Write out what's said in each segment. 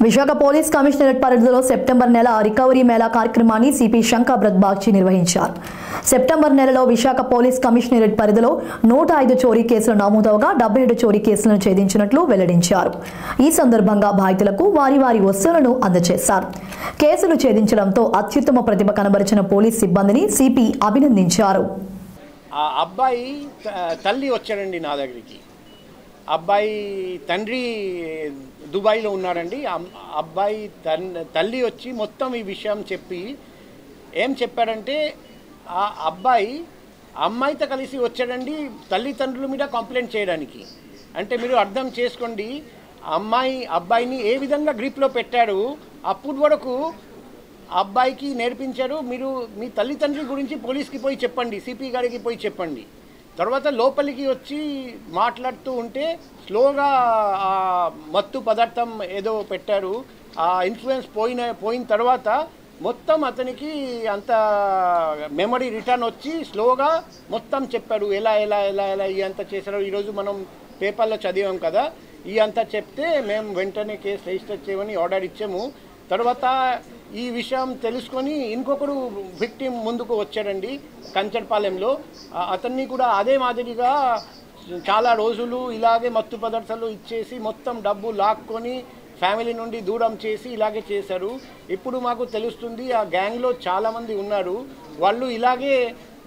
Visakha police commissionerate పరిధిలో September నెల recovery Mela కార్యక్రమాన్ని సిపి శంకబ్రత్ బాగ్చి నిర్వహించారు. సెప్టెంబర్ నెలలో విశాఖ పోలీస్ కమిషనరేట్ పరిధిలో 105 చోరీ కేసులు నమోదవగా 77 చోరీ కేసులను ఛేదించినట్లు వెల్లడించారు. ఈ సందర్భంగా బాధితులకు వారి వస్తువులను అందజేశారు. కేసులు ఛేదించడంతో అత్యుత్తమ ప్రతిభ కనబరిచిన పోలీస్ సిబ్బందిని సిపి అభినందించారు. ఆ అబ్బాయి తల్లి వచ్చారండి నా దగ్గరికి. అబ్బాయి తండ్రి దుబాయ్లో ఉన్నారండి. అబ్బాయి తల్లి వచ్చి మొత్తం ఈ విషయం చెప్పి ఏం చెప్పారంటే ఆ అబ్బాయి అమ్మాయితో కలిసి వచ్చాడండి తల్లిదండ్రుల మీద కంప్లైంట్ చేయడానికి. అంటే మీరు అర్థం చేసుకోండి, అబ్బాయిని ఏ విధంగా గ్రిప్లో పెట్టారు. అప్పుడు వరకు అబ్బాయికి నేర్పించారు, మీరు మీ తల్లిదండ్రుల గురించి పోలీస్కి పోయి చెప్పండి, సిపి గారికి పోయి చెప్పండి. తర్వాత లోపలికి వచ్చి మాట్లాడుతూ ఉంటే స్లోగా ఆ మత్తు పదార్థం ఏదో పెట్టారు. ఆ ఇన్ఫ్లుయెన్స్ పోయిన తర్వాత మొత్తం అతనికి అంత మెమరీ రిటర్న్ వచ్చి స్లోగా మొత్తం చెప్పాడు, ఎలా ఎలా ఎలా ఎలా ఈ అంతా చేశారు. ఈరోజు మనం పేపర్లో చదివాం కదా, ఈ అంతా చెప్తే మేము వెంటనే కేసు రిజిస్టర్ చేయమని ఆర్డర్ ఇచ్చాము. తర్వాత ఈ విషయం తెలుసుకొని ఇంకొకరు విక్టిమ్ ముందుకు వచ్చాడండి కంచర్పాలెంలో. అతన్ని కూడా అదే మాదిరిగా చాలా రోజులు ఇలాగే మత్తు పదార్థాలు ఇచ్చేసి మొత్తం డబ్బు లాక్కొని ఫ్యామిలీ నుండి దూరం చేసి ఇలాగే చేశారు. ఇప్పుడు మాకు తెలుస్తుంది ఆ గ్యాంగ్లో చాలామంది ఉన్నారు. వాళ్ళు ఇలాగే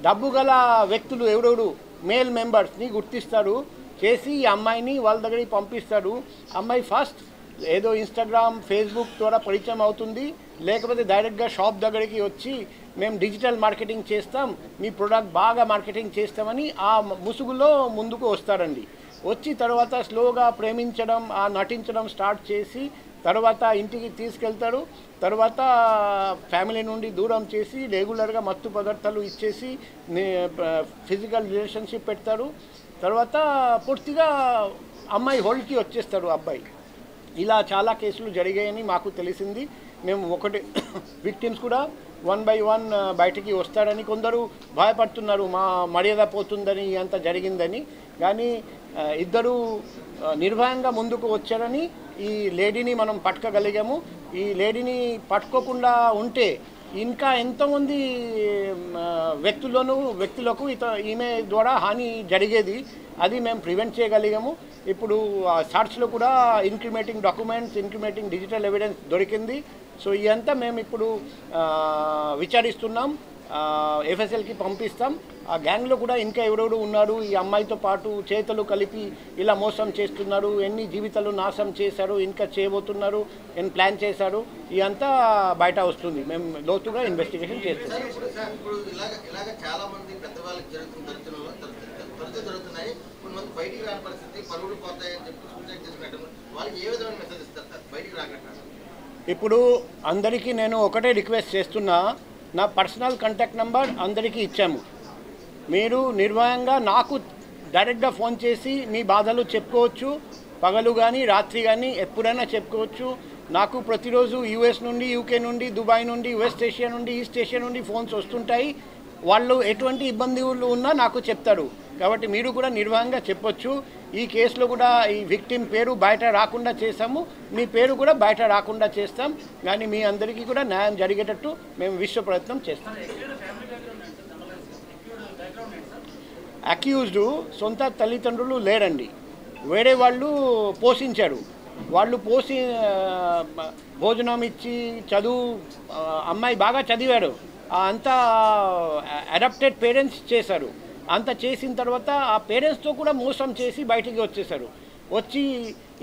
డబ్బు గల వ్యక్తులు ఎవరెవరు మేల్ మెంబర్స్ని గుర్తిస్తారు, చేసి ఈ అమ్మాయిని వాళ్ళ దగ్గరికి పంపిస్తారు. అమ్మాయి ఫస్ట్ ఏదో ఇన్స్టాగ్రామ్ ఫేస్బుక్ ద్వారా పరిచయం అవుతుంది, లేకపోతే డైరెక్ట్గా షాప్ దగ్గరికి వచ్చి మేము డిజిటల్ మార్కెటింగ్ చేస్తాం, మీ ప్రోడక్ట్ బాగా మార్కెటింగ్ చేస్తామని ఆ ముసుగులో ముందుకు వస్తారండి. వచ్చి తర్వాత స్లోగా ప్రేమించడం నటించడం స్టార్ట్ చేసి తర్వాత ఇంటికి తీసుకెళ్తారు. తర్వాత ఫ్యామిలీ నుండి దూరం చేసి రెగ్యులర్గా మత్తు పదార్థాలు ఇచ్చేసి ఫిజికల్ రిలేషన్షిప్ పెడతారు. తర్వాత పూర్తిగా అమ్మాయి హోల్డ్కి వచ్చేస్తారు అబ్బాయి. ఇలా చాలా కేసులు జరిగాయని మాకు తెలిసింది. మేము ఒకటి విక్టిమ్స్ కూడా 1 by 1 బయటికి వస్తారని కొందరు భయపడుతున్నారు, మా మర్యాద పోతుందని అంత జరిగిందని. కానీ ఇద్దరు నిర్భయంగా ముందుకు వచ్చారని ఈ లేడీని మనం పట్టుకోగలిగాము. ఈ లేడీని పట్టుకోకుండా ఉంటే ఇంకా ఎంతోమంది వ్యక్తులకు ఈమె ద్వారా హాని జరిగేది. అది మేము ప్రివెంట్ చేయగలిగాము. ఇప్పుడు సర్చ్లో కూడా incriminating documents, incriminating digital evidence దొరికింది. సో ఇదంతా మేము ఇప్పుడు విచారిస్తున్నాం, ఎఫ్ఎస్ఎల్కి పంపిస్తాం. ఆ గ్యాంగ్లో కూడా ఇంకా ఎవరెవరు ఉన్నారు, ఈ అమ్మాయితో పాటు చేతులు కలిపి ఇలా మోసం చేస్తున్నారు, ఎన్ని జీవితాలు నాశనం చేశారు, ఇంకా చేయబోతున్నారు, ఎన్ని ప్లాన్ చేశారు, ఇదంతా బయట వస్తుంది. మేము లోతుగా ఇన్వెస్టిగేషన్ చేస్తున్నాం. ఇప్పుడు అందరికీ నేను ఒకటే రిక్వెస్ట్ చేస్తున్నా, నా పర్సనల్ కాంటాక్ట్ నెంబర్ అందరికీ ఇచ్చాము. మీరు నిర్భయంగా నాకు డైరెక్ట్గా ఫోన్ చేసి మీ బాధలు చెప్పుకోవచ్చు, పగలు కానీ రాత్రి కానీ ఎప్పుడైనా చెప్పుకోవచ్చు. నాకు ప్రతిరోజు యూఎస్ నుండి, యూకే నుండి, దుబాయ్ నుండి, వెస్ట్ ఏషియా నుండి, ఈస్ట్ ఏషియా నుండి ఫోన్స్ వస్తుంటాయి. వాళ్ళు ఎటువంటి ఇబ్బందులు ఉన్నా నాకు చెప్తారు. కాబట్టి మీరు కూడా నిర్భయంగా చెప్పొచ్చు. ఈ కేసులో కూడా ఈ విక్టిమ్ పేరు బయట రాకుండా చేస్తాము, మీ పేరు కూడా బయట రాకుండా చేస్తాం. కానీ మీ అందరికీ కూడా న్యాయం జరిగేటట్టు మేము విశ్వ ప్రయత్నం చేస్తాం. అక్యూజ్డ్ సొంత తల్లిదండ్రులు లేరండి, వేరే వాళ్ళు పోషించారు. వాళ్ళు భోజనం ఇచ్చి అమ్మాయి బాగా చదివాడు, అంతా అడాప్టెడ్ పేరెంట్స్ చేశారు. అంత చేసిన తర్వాత ఆ పేరెంట్స్తో కూడా మోసం చేసి బయటికి వచ్చేసారు. వచ్చి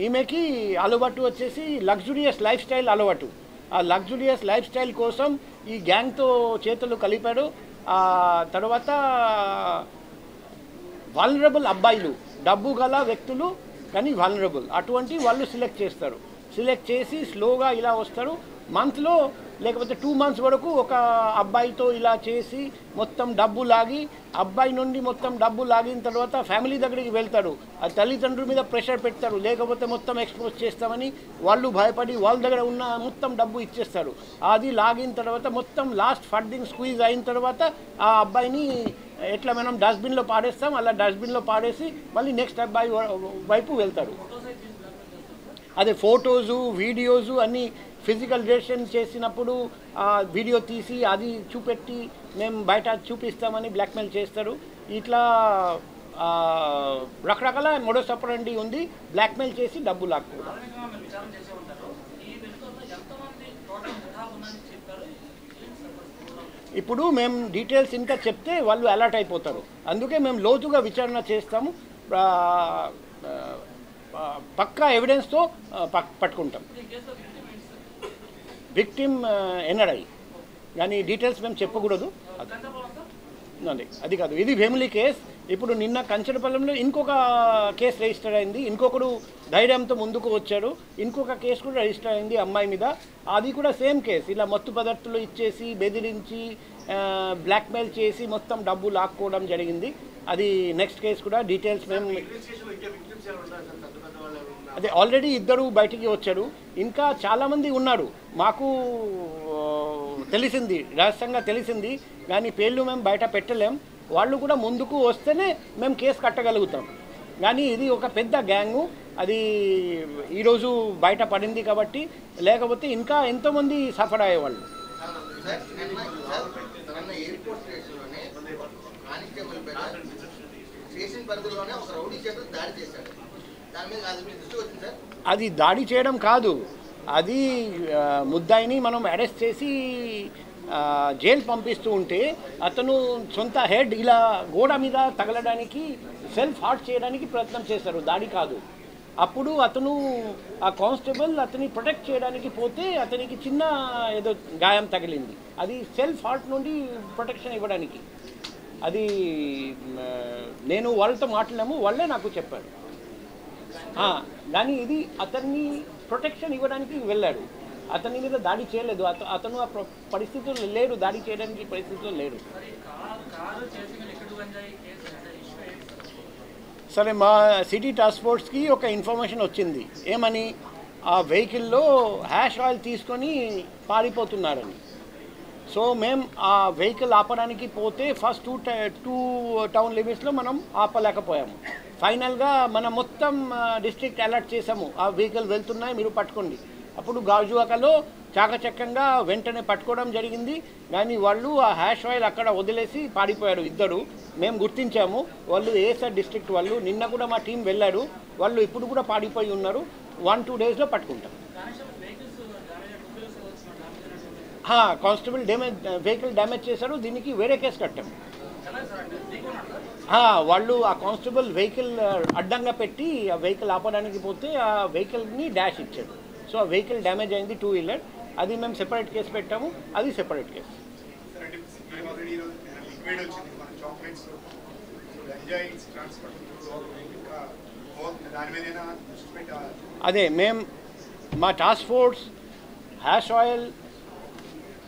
ఈమెకి అలవాటు వచ్చేసి లగ్జూరియస్ లైఫ్ స్టైల్ అలవాటు. ఆ లగ్జూరియస్ లైఫ్ స్టైల్ కోసం ఈ గ్యాంగ్తో చేతులు కలిపారు. తర్వాత వల్నరబుల్ అబ్బాయిలు, డబ్బు గల వ్యక్తులు కానీ వల్నరబుల్, అటువంటి వాళ్ళు సెలెక్ట్ చేస్తారు. సెలెక్ట్ చేసి స్లోగా ఇలా వస్తారు. మంత్లో లేకపోతే 2 months వరకు ఒక అబ్బాయితో ఇలా చేసి మొత్తం డబ్బు లాగి, అబ్బాయి నుండి మొత్తం డబ్బు లాగిన తర్వాత ఫ్యామిలీ దగ్గరికి వెళ్తారు. ఆ తల్లిదండ్రుల మీద ప్రెషర్ పెడతారు, లేకపోతే మొత్తం ఎక్స్పోజ్ చేస్తామని వాళ్ళు భయపడి వాళ్ళ దగ్గర ఉన్న మొత్తం డబ్బు ఇచ్చేస్తారు. అది లాగిన తర్వాత మొత్తం లాస్ట్ ఫండింగ్ స్క్వీజ్ అయిన తర్వాత ఆ అబ్బాయిని ఎట్లా మనం డస్ట్బిన్లో పాడేస్తాం, అలా డస్ట్బిన్లో పాడేసి మళ్ళీ నెక్స్ట్ అబ్బాయి వైపు వెళ్తారు. అదే ఫొటోసు వీడియోసు అన్నీ ఫిజికల్ రిలేషన్ చేసినప్పుడు వీడియో తీసి అది చూపెట్టి మేము బయట చూపిస్తామని బ్లాక్మెయిల్ చేస్తారు. ఇట్లా రకరకాల మోడస్ ఆపరెండి ఉంది, బ్లాక్మెయిల్ చేసి డబ్బు లాక్కోవడం. ఇప్పుడు మేము డీటెయిల్స్ ఇంకా చెప్తే వాళ్ళు అలర్ట్ అయిపోతారు. అందుకే మేము లోతుగా విచారణ చేస్తాము, పక్కా ఎవిడెన్స్తో పట్టుకుంటాం. విక్టిమ్ ఎన్ఆర్ఐ, కానీ డీటెయిల్స్ మేము చెప్పకూడదు. అది కాదు, ఇది వేములి కేస్. ఇప్పుడు నిన్న కంచడపల్లంలో ఇంకొక కేసు రిజిస్టర్ అయింది, ఇంకొకడు ధైర్యంతో ముందుకు వచ్చాడు, ఇంకొక కేసు కూడా రిజిస్టర్ అయింది అమ్మాయి మీద. అది కూడా సేమ్ కేసు, ఇలా మత్తు పదార్థాలు ఇచ్చేసి బెదిరించి బ్లాక్మెయిల్ చేసి మొత్తం డబ్బు లాక్కోవడం జరిగింది. అది నెక్స్ట్ కేసు కూడా డీటెయిల్స్ మేము అదే ఆల్రెడీ 2 బయటికి వచ్చారు, ఇంకా చాలామంది ఉన్నారు. మాకు తెలిసింది, రహస్యంగా తెలిసింది, కానీ పేర్లు మేము బయట పెట్టలేం. వాళ్ళు కూడా ముందుకు వస్తేనే మేము కేసు కట్టగలుగుతాం. కానీ ఇది ఒక పెద్ద గ్యాంగు, అది ఈరోజు బయట పడింది కాబట్టి, లేకపోతే ఇంకా ఎంతోమంది సఫర్ అయ్యేవాళ్ళు. అది దాడి చేయడం కాదు, అది ముద్దాయిని మనం అరెస్ట్ చేసి జైలు పంపిస్తూ ఉంటే అతను సొంత హెడ్ ఇలా గోడ మీద తగలడానికి సెల్ఫ్ హార్ట్ చేయడానికి ప్రయత్నం చేశారు, దాడి కాదు. అప్పుడు అతను ఆ కానిస్టేబుల్ అతని ప్రొటెక్ట్ చేయడానికి పోతే అతనికి చిన్న ఏదో గాయం తగిలింది, అది సెల్ఫ్ హార్ట్ నుండి ప్రొటెక్షన్ ఇవ్వడానికి. అది నేను వాళ్ళతో మాట్లాడాము, వాళ్ళే నాకు చెప్పారు. కానీ ఇది అతన్ని ప్రొటెక్షన్ ఇవ్వడానికి వెళ్ళాడు, అతని మీద దాడి చేయలేదు. అతను ఆ పరిస్థితుల్లో లేడు, దాడి చేయడానికి పరిస్థితుల్లో లేడు. సరే, మా సిటీ టాస్క్ ఫోర్స్కి ఒక ఇన్ఫర్మేషన్ వచ్చింది, ఏమని, ఆ వెహికల్లో హ్యాష్ ఆయిల్ తీసుకొని పారిపోతున్నారని. సో మేము ఆ వెహికల్ ఆపడానికి పోతే ఫస్ట్ టూ టౌన్ లిమిట్స్లో మనం ఆపలేకపోయాము. ఫైనల్గా మనం మొత్తం డిస్ట్రిక్ట్ అలర్ట్ చేసాము, ఆ వెహికల్ వెళ్తున్నాయి మీరు పట్టుకోండి. అప్పుడు గాజువాకలో చాకచక్యంగా వెంటనే పట్టుకోవడం జరిగింది. కానీ వాళ్ళు ఆ హ్యాష్ ఆయిల్ అక్కడ వదిలేసి పారిపోయారు 2. మేము గుర్తించాము, వాళ్ళు ఏఎస్ఆర్ డిస్ట్రిక్ట్ వాళ్ళు. నిన్న కూడా మా టీం వెళ్ళారు, వాళ్ళు ఇప్పుడు కూడా పారిపోయి ఉన్నారు. 1-2 డేస్లో పట్టుకుంటాం. కానిస్టేబుల్ వెహికల్ డ్యామేజ్ చేశారు, దీనికి వేరే కేసు కట్టాము. వాళ్ళు ఆ కానిస్టేబుల్ వెహికల్ అడ్డంగా పెట్టి ఆ వెహికల్ ఆపడానికి పోతే ఆ వెహికల్ని డాష్ ఇచ్చాడు. సో ఆ వెహికల్ డ్యామేజ్ అయింది, 2 వీలర్. అది మేము సెపరేట్ కేసు పెట్టాము, అది సెపరేట్ కేసు. అదే మేము మా task force hash oil,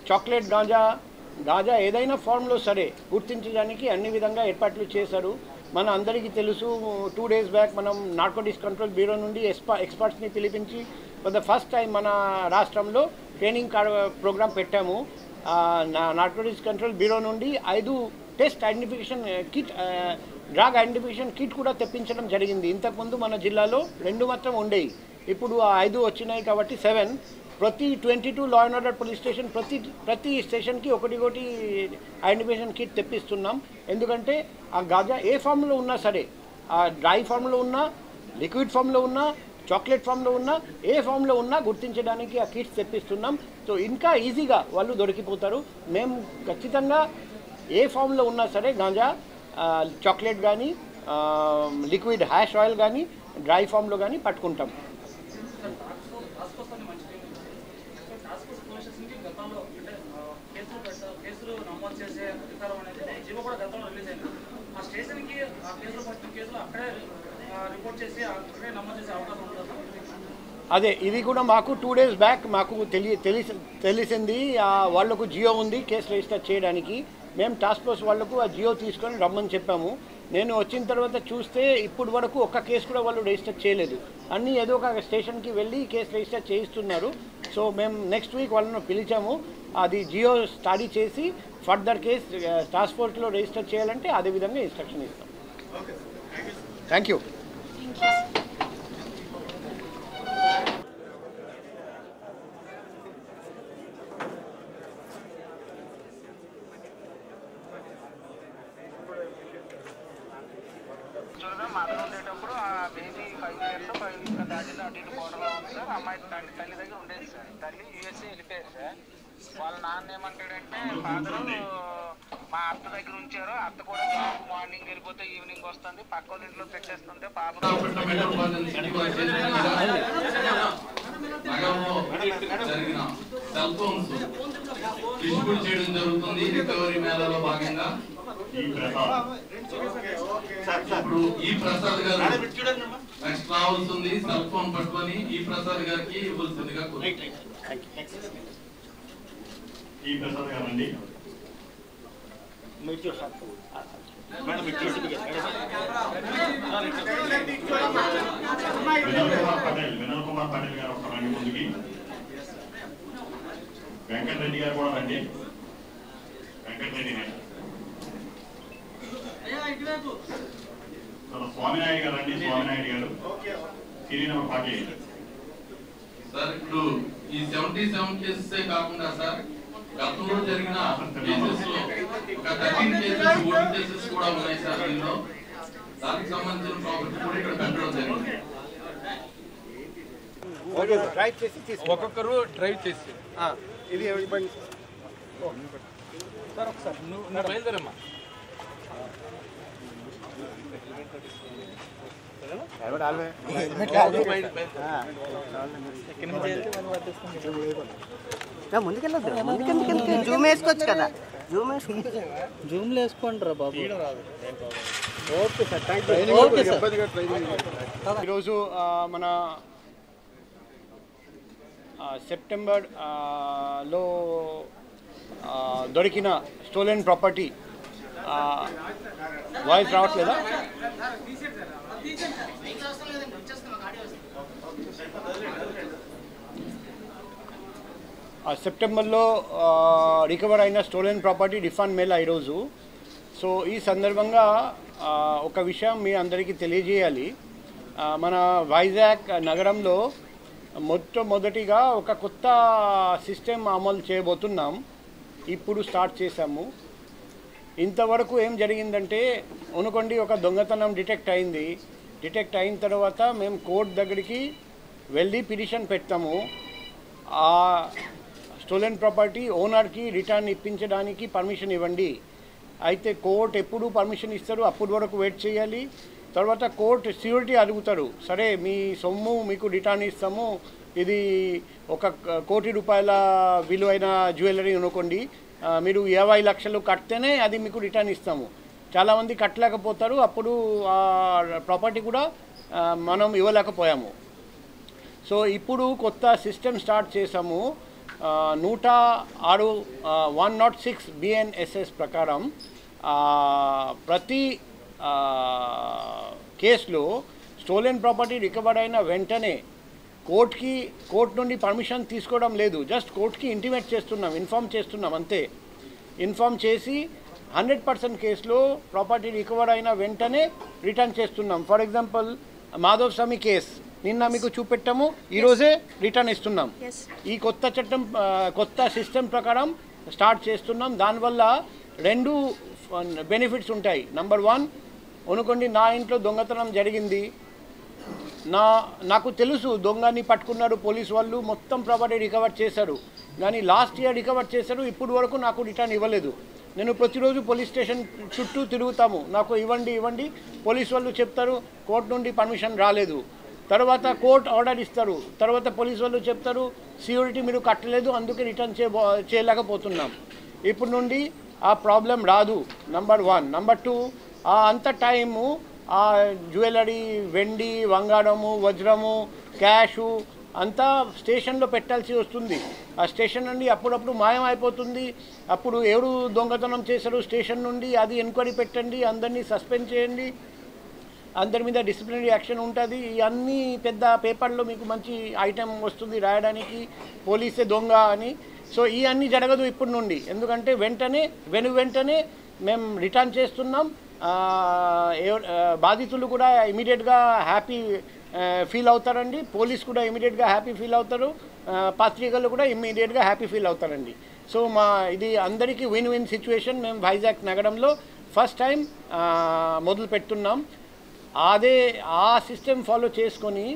chocolate ganja ఏదైనా ఫార్మ్లో సరే గుర్తించడానికి అన్ని విధంగా ఏర్పాట్లు చేశారు. మన అందరికీ తెలుసు, 2 డేస్ బ్యాక్ మనం నార్కోటిక్స్ కంట్రోల్ బ్యూరో నుండి ఎక్స్పర్ట్స్ని పిలిపించి ఫర్ ద ఫస్ట్ టైం మన రాష్ట్రంలో ట్రైనింగ్ ప్రోగ్రామ్ పెట్టాము. నార్కోటిక్స్ కంట్రోల్ బ్యూరో నుండి 5 test identification kit, drug identification kit కూడా తెప్పించడం జరిగింది. ఇంతకుముందు మన జిల్లాలో 2 మాత్రం ఉండేవి, ఇప్పుడు ఆ 5 వచ్చినాయి కాబట్టి 7. ప్రతి 22 law and order police station ప్రతి స్టేషన్కి ఒకటి ఐడెంటిఫికేషన్ కిట్ తెప్పిస్తున్నాం. ఎందుకంటే ఆ గాజా ఏ ఫామ్లో ఉన్నా సరే, ఆ డ్రై ఫామ్లో ఉన్నా, లిక్విడ్ ఫామ్లో ఉన్నా, చాక్లెట్ ఫామ్లో ఉన్నా, ఏ ఫామ్లో ఉన్నా గుర్తించడానికి ఆ కిట్స్ తెప్పిస్తున్నాం. సో ఇంకా ఈజీగా వాళ్ళు దొరికిపోతారు. మేము ఖచ్చితంగా ఏ ఫామ్లో ఉన్నా సరే గాంజా, చాక్లెట్ కానీ, లిక్విడ్ హ్యాష్ ఆయిల్ కానీ, డ్రై ఫామ్లో కానీ పట్టుకుంటాం. అదే ఇది కూడా మాకు 2 డేస్ బ్యాక్ మాకు తెలిసింది, వాళ్లకు జియో ఉంది కేసు రిజిస్టర్ చేయడానికి. మేము టాస్క్ ఫోర్స్ వాళ్లకు ఆ జియో తీసుకొని రమ్మని చెప్పాము. నేను వచ్చిన తర్వాత చూస్తే ఇప్పుడు వరకు ఒక్క కేసు కూడా వాళ్ళు రిజిస్టర్ చేయలేదు. అన్నీ ఏదో ఒక స్టేషన్కి వెళ్ళి కేసు రిజిస్టర్ చేయిస్తున్నారు. సో మేము నెక్స్ట్ వీక్ వాళ్ళను పిలిచాము, అది జియో స్టడీ చేసి ఫర్దర్ కేసు టాస్క్ ఫోర్స్లో రిజిస్టర్ చేయాలంటే అదేవిధంగా ఇన్స్ట్రక్షన్ ఇస్తాం. Thank you. మధ్యలో అటు ఇటు బోర్డర్లో ఉంది సార్. అమ్మాయి తల్లి దగ్గర ఉండేది సార్. తల్లి యూఎస్ఏ వెళ్ళిపోయారు సార్. వాళ్ళ నాన్న ఏమంటాడంటే ఫాదరు మా అత్త దగ్గర ఉంచారు, అత్త కూడా జాబ్ మార్నింగ్ వెళ్ళిపోతే ఈవినింగ్ వస్తుంది, పక్క వాళ్ళ ఇంట్లో పెట్టేస్తుంటే పాప డిస్ట్రిబ్యూట్ చేయడం జరుగుతుంది. రికవరీ మేళాలో భాగంగా ఇప్పుడు ఈ ప్రసాద్ గారు నెక్స్ట్ రావాల్సింది సెల్ ఫోన్ పట్టుకొని ఈ ప్రసాద్ గారికి ఇవ్వాల్సిందిగా ఈ ప్రసాద్ గారు అండి. వినోద్ కుమార్ పటేల్ గారు ఒక రండి ముందుకి. వెంకటరెడ్డి గారు కూడా రండి. వెంకటరెడ్డి గారు, స్వామినాయుడు గారు రండి. స్వామినాయుడు గారు సీరియల్ నెంబర్ 48. సార్ ఇప్పుడు ఈ 77 కేసెస్ కాకుండా సార్ గతంలో జరిగిన కేసెస్ లో ఒక 13 కేసెస్ ఓల్డ్ కేసెస్ కూడా ఉన్నాయి సార్. దీనిలో దానికి సంబంధించిన ప్రాపర్టీ కూడా ఇక్కడ పెట్టడం జరిగింది. ఒక్కొక్కరు డ్రైవ్ చేసి ఇది ఇవ్వండి సార్. ఒకసారి నువ్వు బయలుదేరమ్మా. ముందుకెళ్ళదు, ముందుకెళ్ళి జూమ్ వేసుకోవచ్చు కదా. జూమ్లో వేసుకోండి రా బాబు. Okay sir, thank you. Okay sir. ఈరోజు మన సెప్టెంబర్ లో దొరికిన స్టోలెన్ ప్రాపర్టీ వాయిస్ రావట్లేదా? సెప్టెంబర్లో రికవర్ అయిన స్టోలెన్ ప్రాపర్టీ డిఫాండ్ మేళా ఈరోజు. సో ఈ సందర్భంగా ఒక విషయం మీ అందరికీ తెలియజేయాలి. మన వైజాగ్ నగరంలో మొట్టమొదటిగా ఒక కొత్త సిస్టమ్ అమలు చేయబోతున్నాం. ఇప్పుడు స్టార్ట్ చేశాము. ఇంతవరకు ఏం జరిగిందంటే అనుకోండి, ఒక దొంగతనం డిటెక్ట్ అయింది. డిటెక్ట్ అయిన తర్వాత మేము కోర్టు దగ్గరికి వెళ్ళి పిటిషన్ పెడతాము. ఆ స్టోలెన్ ప్రాపర్టీ ఓనర్కి రిటర్న్ ఇప్పించడానికి పర్మిషన్ ఇవ్వండి. అయితే కోర్టు ఎప్పుడు పర్మిషన్ ఇస్తారు, అప్పటి వరకు వెయిట్ చేయాలి. తర్వాత కోర్టు ష్యూరిటీ అడుగుతారు. సరే, మీ సొమ్ము మీకు రిటర్న్ ఇస్తాము, ఇది 1 కోటి రూపాయల విలువైన జ్యువెలరీ అనుకోండి, మీరు 20 లక్షలు కడితేనే అది మీకు రిటర్న్ ఇస్తాము. చాలామంది కట్టలేకపోతారు, అప్పుడు ఆ ప్రాపర్టీ కూడా మనం ఇవ్వలేకపోయాము. సో ఇప్పుడు కొత్త సిస్టమ్ స్టార్ట్ చేసాము. 106 BNSS ప్రకారం ప్రతి కేసులో స్టోలెన్ ప్రాపర్టీ రికవర్ అయిన వెంటనే కోర్టు నుండి పర్మిషన్ తీసుకోవడం లేదు. జస్ట్ కోర్టుకి ఇంటిమేట్ చేస్తున్నాం, ఇన్ఫామ్ చేస్తున్నాం అంతే. ఇన్ఫామ్ చేసి 100% కేసులో ప్రాపర్టీ రికవర్ అయిన వెంటనే రిటర్న్ చేస్తున్నాం. For example Madhav Swamy case నిన్న మీకు చూపెట్టాము, ఈరోజే రిటర్న్ ఇస్తున్నాం. ఈ కొత్త సిస్టమ్ ప్రకారం స్టార్ట్ చేస్తున్నాం. దానివల్ల 2 బెనిఫిట్స్ ఉంటాయి. నంబర్ 1, అనుకోండి నా ఇంట్లో దొంగతనం జరిగింది, నాకు తెలుసు దొంగని పట్టుకున్నారు పోలీసు వాళ్ళు, మొత్తం ప్రాపర్టీ రికవర్ చేశారు. కానీ లాస్ట్ ఇయర్ రికవర్ చేశారు, ఇప్పుడు వరకు నాకు రిటర్న్ ఇవ్వలేదు. నేను ప్రతిరోజు పోలీస్ స్టేషన్ చుట్టూ తిరుగుతాము, నాకు ఇవ్వండి. పోలీసు వాళ్ళు చెప్తారు కోర్టు నుండి పర్మిషన్ రాలేదు. తర్వాత కోర్టు ఆర్డర్ ఇస్తారు, తర్వాత పోలీసు వాళ్ళు చెప్తారు సిక్యూరిటీ మీరు కట్టలేదు, అందుకే రిటర్న్ చేయలేకపోతున్నాం. ఇప్పుడు నుండి ఆ ప్రాబ్లం రాదు. నంబర్ 1. నంబర్ 2, అంత టైము ఆ జ్యువెలరీ, వెండి, బంగారము, వజ్రము, క్యాషు అంతా స్టేషన్లో పెట్టాల్సి వస్తుంది. ఆ స్టేషన్ నుండి అప్పుడప్పుడు మాయమైపోతుంది. అప్పుడు ఎవరు దొంగతనం చేశారు స్టేషన్ నుండి అది ఎంక్వైరీ పెట్టండి, అందరినీ సస్పెండ్ చేయండి, అందరి మీద డిసిప్లినరీ యాక్షన్ ఉంటుంది. ఇవన్నీ పెద్ద పేపర్లో మీకు మంచి ఐటెం వస్తుంది రాయడానికి, పోలీసే దొంగ అని. సో ఇవన్నీ జరగదు ఇప్పుడు నుండి, ఎందుకంటే వెంటనే మేము రిటర్న్ చేస్తున్నాం. బాధితులు కూడా ఇమీడియట్గా హ్యాపీ ఫీల్ అవుతారండి, పోలీస్ కూడా ఇమీడియట్గా హ్యాపీ ఫీల్ అవుతారు, పత్రికలు కూడా ఇమీడియట్గా హ్యాపీ ఫీల్ అవుతారండి. సో ఇది అందరికీ విన్ విన్ సిచ్యువేషన్. మేము వైజాగ్ నగరంలో ఫస్ట్ టైం మొదలు పెడుతున్నాం. ఆ సిస్టమ్ ఫాలో చేసుకొని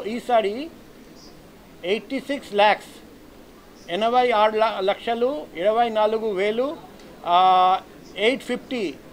ఈసారి 86 lakhs 86,24,850